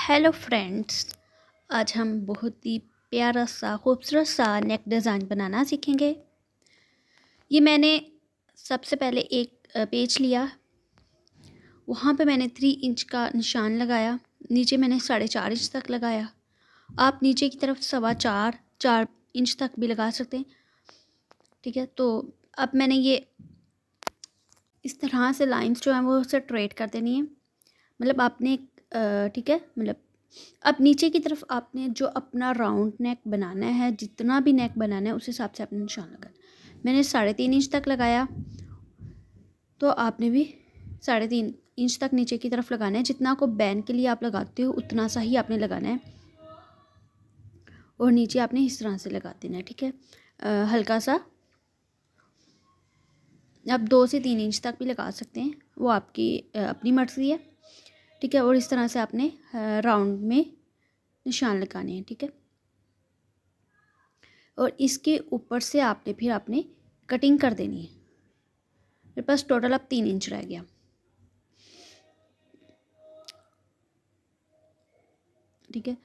Hello friends, आज हम बहुत ही प्यारा सा खूबसूरत सा नेक डिज़ाइन बनाना सीखेंगे। ये मैंने सबसे पहले एक पेज लिया, वहाँ पे मैंने 3 इंच का निशान लगाया, नीचे मैंने 4.5 इंच तक लगाया। आप नीचे की तरफ 4.25 इंच तक भी लगा सकते हैं। ठीक है, तो अब मैंने ये इस तरह से लाइंस जो हैं वो स्ट्रेट कर देनी है। मतलब आपने ठीक है, मतलब अब नीचे की तरफ आपने जो अपना राउंड नेक बनाना है, जितना भी नेक बनाना है उस हिसाब से आपने निशान लगाना। मैंने 3.5 इंच तक लगाया, तो आपने भी 3.5 इंच तक नीचे की तरफ लगाना है। जितना को बैन के लिए आप लगाते हो उतना सा ही आपने लगाना है, और नीचे आपने इस तरह से लगा देना है। ठीक है, हल्का सा आप 2 से 3 इंच तक भी लगा सकते हैं, वो आपकी अपनी मर्ज़ी है। ठीक है, और इस तरह से आपने राउंड में निशान लगाने हैं। ठीक है, और इसके ऊपर से आपने कटिंग कर देनी है। मेरे पास टोटल अब 3 इंच रह गया। ठीक है,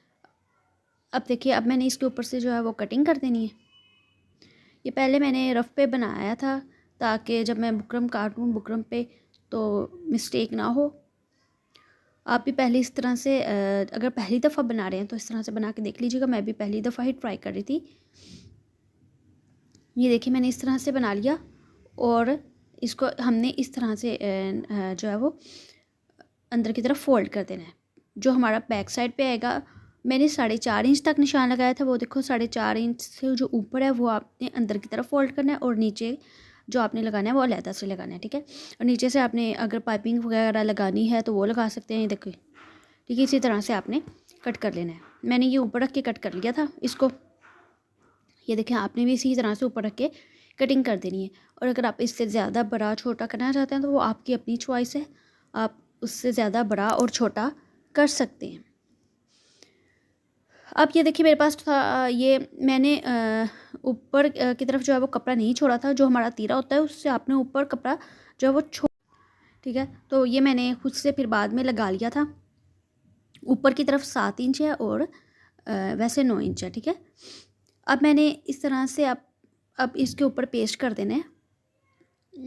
अब देखिए, अब मैंने इसके ऊपर से जो है वो कटिंग कर देनी है। ये पहले मैंने रफ पे बनाया था ताकि जब मैं बुकरम काटूँ बुकरम पे तो मिस्टेक ना हो। आप भी पहले इस तरह से अगर पहली दफ़ा बना रहे हैं तो इस तरह से बना के देख लीजिएगा। मैं भी पहली दफ़ा ही ट्राई कर रही थी। ये देखिए, मैंने इस तरह से बना लिया, और इसको हमने इस तरह से जो है वो अंदर की तरफ फोल्ड कर देना है। जो हमारा बैक साइड पे आएगा, मैंने 4.5 इंच तक निशान लगाया था, वो देखो 4.5 इंच से जो ऊपर है वो आपने अंदर की तरफ फोल्ड करना है, और नीचे जो आपने लगाना है वो अलहदा से लगाना है। ठीक है, और नीचे से आपने अगर पाइपिंग वगैरह लगानी है तो वो लगा सकते हैं। देखिए, ठीक है, इसी तरह से आपने कट कर लेना है। मैंने ये ऊपर रख के कट कर लिया था इसको। ये देखें, आपने भी इसी तरह से ऊपर रख के कटिंग कर देनी है। और अगर आप इससे ज़्यादा बड़ा छोटा करना चाहते हैं तो वो आपकी अपनी चॉइस है, आप उससे ज़्यादा बड़ा और छोटा कर सकते हैं। अब ये देखिए, मेरे पास था ये मैंने ऊपर की तरफ जो है वो कपड़ा नहीं छोड़ा था। जो हमारा तीरा होता है उससे आपने ऊपर कपड़ा जो है वो ठीक है, तो ये मैंने खुद से फिर बाद में लगा लिया था। ऊपर की तरफ 7 इंच है और वैसे 9 इंच है। ठीक है, अब मैंने इस तरह से अब इसके ऊपर पेस्ट कर देना है।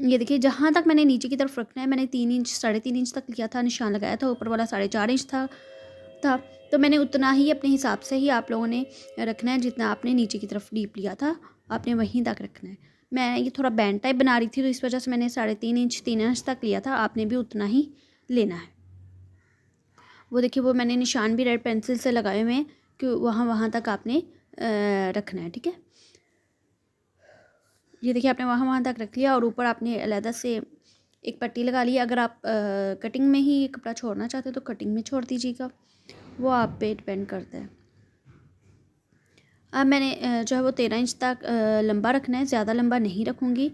ये देखिए, जहाँ तक मैंने नीचे की तरफ रखना है, मैंने 3 इंच 3.5 इंच तक लिया था, निशान लगाया था। ऊपर वाला 4.5 इंच था, तो मैंने उतना ही अपने हिसाब से ही आप लोगों ने रखना है। जितना आपने नीचे की तरफ डीप लिया था आपने वहीं तक रखना है। मैं ये थोड़ा बैंड टाइप बना रही थी, तो इस वजह से मैंने 3.5 इंच तक लिया था। आपने भी उतना ही लेना है। वो देखिए, वो मैंने निशान भी रेड पेंसिल से लगाए हुए हैं कि वहाँ तक आपने रखना है। ठीक है, ये देखिए, आपने वहाँ तक रख लिया, और ऊपर आपने अलहदा से एक पट्टी लगा ली। अगर आप कटिंग में ही कपड़ा छोड़ना चाहते हो तो कटिंग में छोड़ दीजिएगा, वो आप पे डिपेंड करता है। अब मैंने जो है वो 13 इंच तक लंबा रखना है, ज़्यादा लंबा नहीं रखूँगी।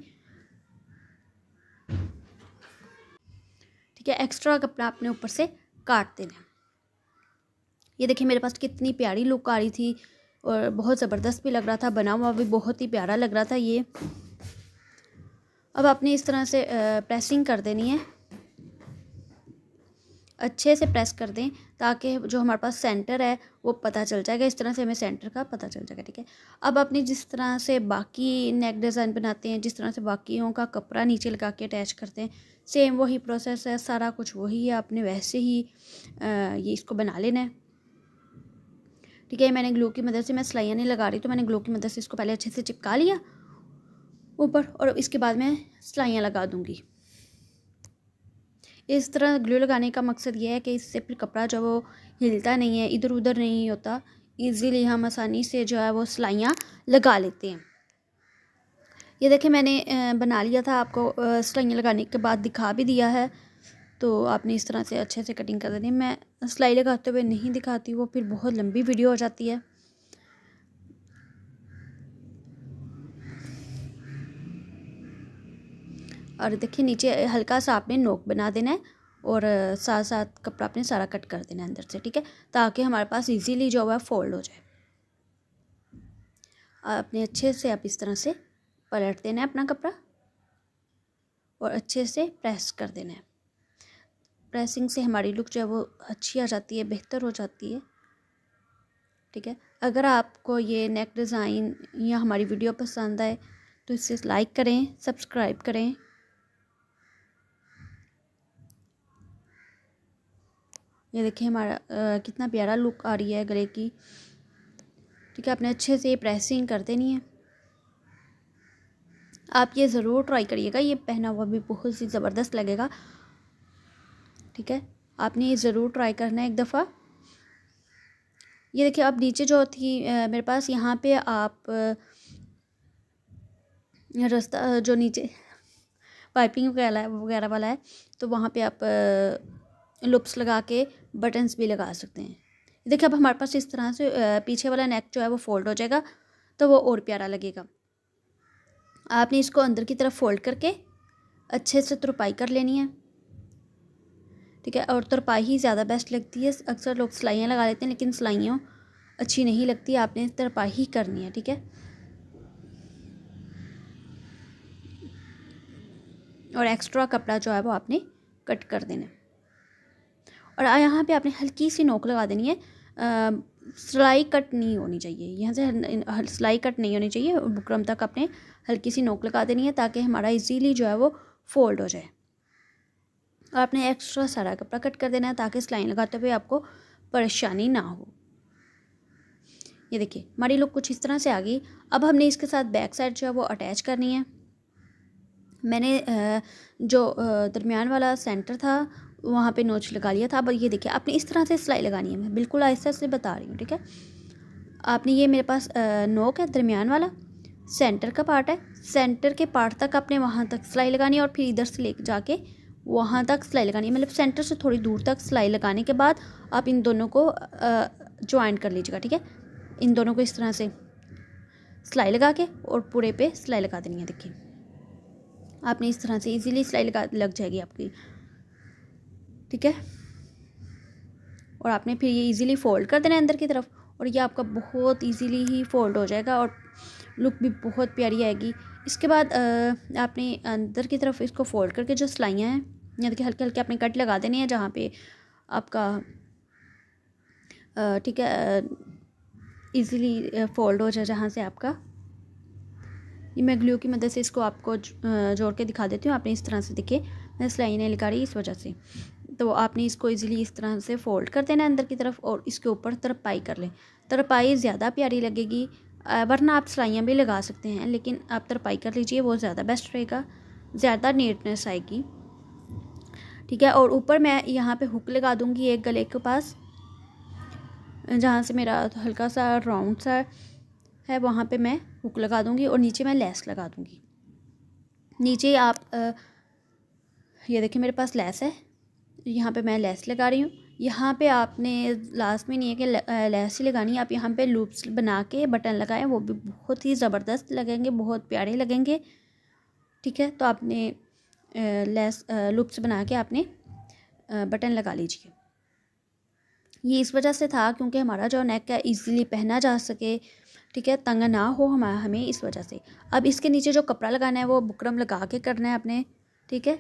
ठीक है, एक्स्ट्रा कपड़ा आपने ऊपर से काट देना है। ये देखिए, मेरे पास कितनी प्यारी लुक आ रही थी, और बहुत ज़बरदस्त भी लग रहा था, बना हुआ भी बहुत ही प्यारा लग रहा था ये। अब आपने इस तरह से प्रेसिंग कर देनी है, अच्छे से प्रेस कर दें ताकि जो हमारे पास सेंटर है वो पता चल जाएगा। इस तरह से हमें सेंटर का पता चल जाएगा। ठीक है, अब आपने जिस तरह से बाकी नेक डिज़ाइन बनाते हैं, जिस तरह से बाकियों का कपड़ा नीचे लगा के अटैच करते हैं, सेम वही प्रोसेस है, सारा कुछ वही है। आपने वैसे ही ये इसको बना लेना है। ठीक है, मैंने ग्लू की मदद से, मैं सिलाइयाँ नहीं लगा रही, तो मैंने ग्लू की मदद से इसको पहले अच्छे से चिपका लिया ऊपर, और इसके बाद मैं सिलाइयाँ लगा दूँगी। इस तरह ग्लू लगाने का मकसद ये है कि इससे फिर कपड़ा जो वो हिलता नहीं है, इधर उधर नहीं होता, इजीली हम आसानी से जो है वो सिलाइयाँ लगा लेते हैं। ये देखिए, मैंने बना लिया था, आपको सिलाइयाँ लगाने के बाद दिखा भी दिया है। तो आपने इस तरह से अच्छे से कटिंग कर देनी है। मैं सिलाई लगाते हुए नहीं दिखाती, वो फिर बहुत लंबी वीडियो हो जाती है। और देखिए, नीचे हल्का सा आपने नोक बना देना है, और साथ साथ कपड़ा आपने सारा कट कर देना है अंदर से। ठीक है, ताकि हमारे पास इजीली जो है फोल्ड हो जाए। आपने अच्छे से आप इस तरह से पलट देना है अपना कपड़ा, और अच्छे से प्रेस कर देना है। प्रेसिंग से हमारी लुक जो है वो अच्छी आ जाती है, बेहतर हो जाती है। ठीक है, अगर आपको ये नेक डिज़ाइन या हमारी वीडियो पसंद आए तो इसे लाइक करें, सब्सक्राइब करें। ये देखिए हमारा कितना प्यारा लुक आ रही है गले की। ठीक है, आपने अच्छे से प्रेसिंग कर देनी है। आप ये ज़रूर ट्राई करिएगा, ये पहना हुआ भी बहुत ही ज़बरदस्त लगेगा। ठीक है, आपने ये ज़रूर ट्राई करना है एक दफ़ा। ये देखिए अब नीचे जो थी मेरे पास यहाँ पे आप रास्ता जो नीचे पाइपिंग वगैरह वाला है, तो वहाँ पे आप लुप्स लगा के बटन्स भी लगा सकते हैं। देखिए अब हमारे पास इस तरह से पीछे वाला नेक जो है वो फोल्ड हो जाएगा, तो वो और प्यारा लगेगा। आपने इसको अंदर की तरफ फोल्ड करके अच्छे से तुरपाई कर लेनी है। ठीक है, और तुरपाई ही ज़्यादा बेस्ट लगती है। अक्सर लोग सिलाइयाँ लगा लेते हैं, लेकिन सिलाइयाँ अच्छी नहीं लगती, आपने तुरपाई ही करनी है। ठीक है, और एक्स्ट्रा कपड़ा जो है वो आपने कट कर देना है। और यहाँ पे आपने हल्की सी नोक लगा देनी है, सिलाई कट नहीं होनी चाहिए, यहाँ से सिलाई कट नहीं होनी चाहिए। बुकरम तक आपने हल्की सी नोक लगा देनी है ताकि हमारा इजीली जो है वो फोल्ड हो जाए। और आपने एक्स्ट्रा सारा कपड़ा कट कर देना है ताकि सिलाई लगाते हुए आपको परेशानी ना हो। ये देखिए हमारी लुक कुछ इस तरह से आ गई। अब हमने इसके साथ बैक साइड जो है वो अटैच करनी है। मैंने जो दरमियान वाला सेंटर था वहाँ पे नोच लगा लिया था। अब ये देखिए आपने इस तरह से सिलाई लगानी है, मैं बिल्कुल आहिस्ता से बता रही हूँ। ठीक है, आपने ये मेरे पास नोक है दरमियान वाला, सेंटर का पार्ट है, सेंटर के पार्ट तक आपने वहाँ तक सिलाई लगानी है और फिर इधर से ले जाके वहाँ तक सिलाई लगानी है। मतलब सेंटर से थोड़ी दूर तक सिलाई लगाने के बाद आप इन दोनों को ज्वाइन कर लीजिएगा। ठीक है, इन दोनों को इस तरह से सिलाई लगा के और पूरे पे सिलाई लगा देनी है। देखिए आपने इस तरह से इजीली सिलाई लग जाएगी आपकी। ठीक है, और आपने फिर ये इजीली फ़ोल्ड कर देना है अंदर की तरफ, और ये आपका बहुत इजीली ही फ़ोल्ड हो जाएगा और लुक भी बहुत प्यारी आएगी। इसके बाद आपने अंदर की तरफ इसको फ़ोल्ड करके जो सिलाइयाँ हैं, या देखिए हल्के हल्के आपने कट लगा देने हैं जहाँ पे आपका ठीक है इजीली फ़ोल्ड हो जाए, जहाँ से आपका। ये मैं ग्लू की मदद से इसको आपको जोड़ के दिखा देती हूँ। आपने इस तरह से देखिए मैं सिलाई नहीं लगा रही इस वजह से, तो आपने इसको इजीली इस तरह से फ़ोल्ड कर देना है अंदर की तरफ और इसके ऊपर तरपाई कर लें। तरपाई ज़्यादा प्यारी लगेगी, वरना आप सिलाइयाँ भी लगा सकते हैं, लेकिन आप तरपाई कर लीजिए, वो ज़्यादा बेस्ट रहेगा, ज़्यादा नीटनेस आएगी। ठीक है, और ऊपर मैं यहाँ पे हुक लगा दूँगी एक गले के पास, जहाँ से मेरा हल्का सा राउंड सा है वहाँ पे मैं हुक लगा दूँगी और नीचे मैं लेस लगा दूँगी। नीचे आप ये देखिए मेरे पास लेस है, यहाँ पे मैं लेस लगा रही हूँ। यहाँ पे आपने लास्ट में नहीं है कि लेस ही लगानी है, आप यहाँ पे लूप्स बना के बटन लगाएं, वो भी बहुत ही ज़बरदस्त लगेंगे, बहुत प्यारे लगेंगे। ठीक है, तो आपने लेस लूप्स बना के आपने बटन लगा लीजिए। ये इस वजह से था क्योंकि हमारा जो नेक है ईज़िली पहना जा सके। ठीक है, तंग ना हो हमें इस वजह से। अब इसके नीचे जो कपड़ा लगाना है वो बुकरम लगा के करना है आपने। ठीक है,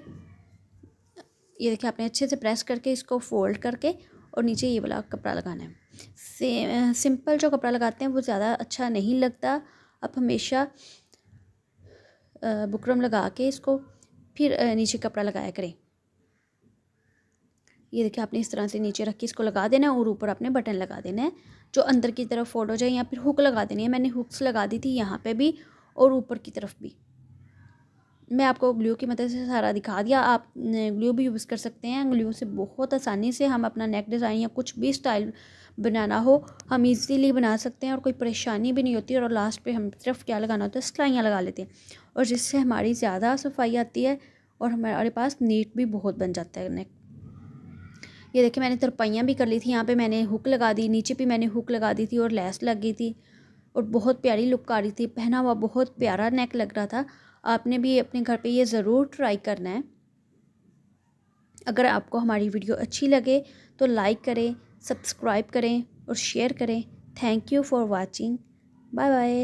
ये देखिए आपने अच्छे से प्रेस करके इसको फोल्ड करके और नीचे ये वाला कपड़ा लगाना है। सिंपल जो कपड़ा लगाते हैं वो ज़्यादा अच्छा नहीं लगता। आप हमेशा बुकरम लगा के इसको फिर नीचे कपड़ा लगाया करें। ये देखिए आपने इस तरह से नीचे रख के इसको लगा देना है और ऊपर आपने बटन लगा देना है जो अंदर की तरफ फोल्ड हो जाए, या फिर हुक लगा देनी है। मैंने हुक्स लगा दी थी यहाँ पे भी और ऊपर की तरफ भी। मैं आपको ग्लू की मदद से सारा दिखा दिया। आप ग्लू भी यूज़ कर सकते हैं, ग्लू से बहुत आसानी से हम अपना नेक डिज़ाइन या कुछ भी स्टाइल बनाना हो हम इजीली बना सकते हैं और कोई परेशानी भी नहीं होती। और लास्ट पे हम सिर्फ क्या लगाना होता है, सिलाइयाँ लगा लेते हैं, और जिससे हमारी ज़्यादा सफाई आती है और हमारे पास नीट भी बहुत बन जाता है नेक। ये देखिए मैंने तरपाइयाँ भी कर ली थी, यहाँ पे मैंने हुक लगा दी, नीचे भी मैंने हुक लगा दी थी और लेस लग गई थी और बहुत प्यारी लुक आ रही थी, पहना हुआ बहुत प्यारा नेक लग रहा था। आपने भी अपने घर पे ये ज़रूर ट्राई करना है। अगर आपको हमारी वीडियो अच्छी लगे तो लाइक करें, सब्सक्राइब करें और शेयर करें। Thank you for watching. Bye bye.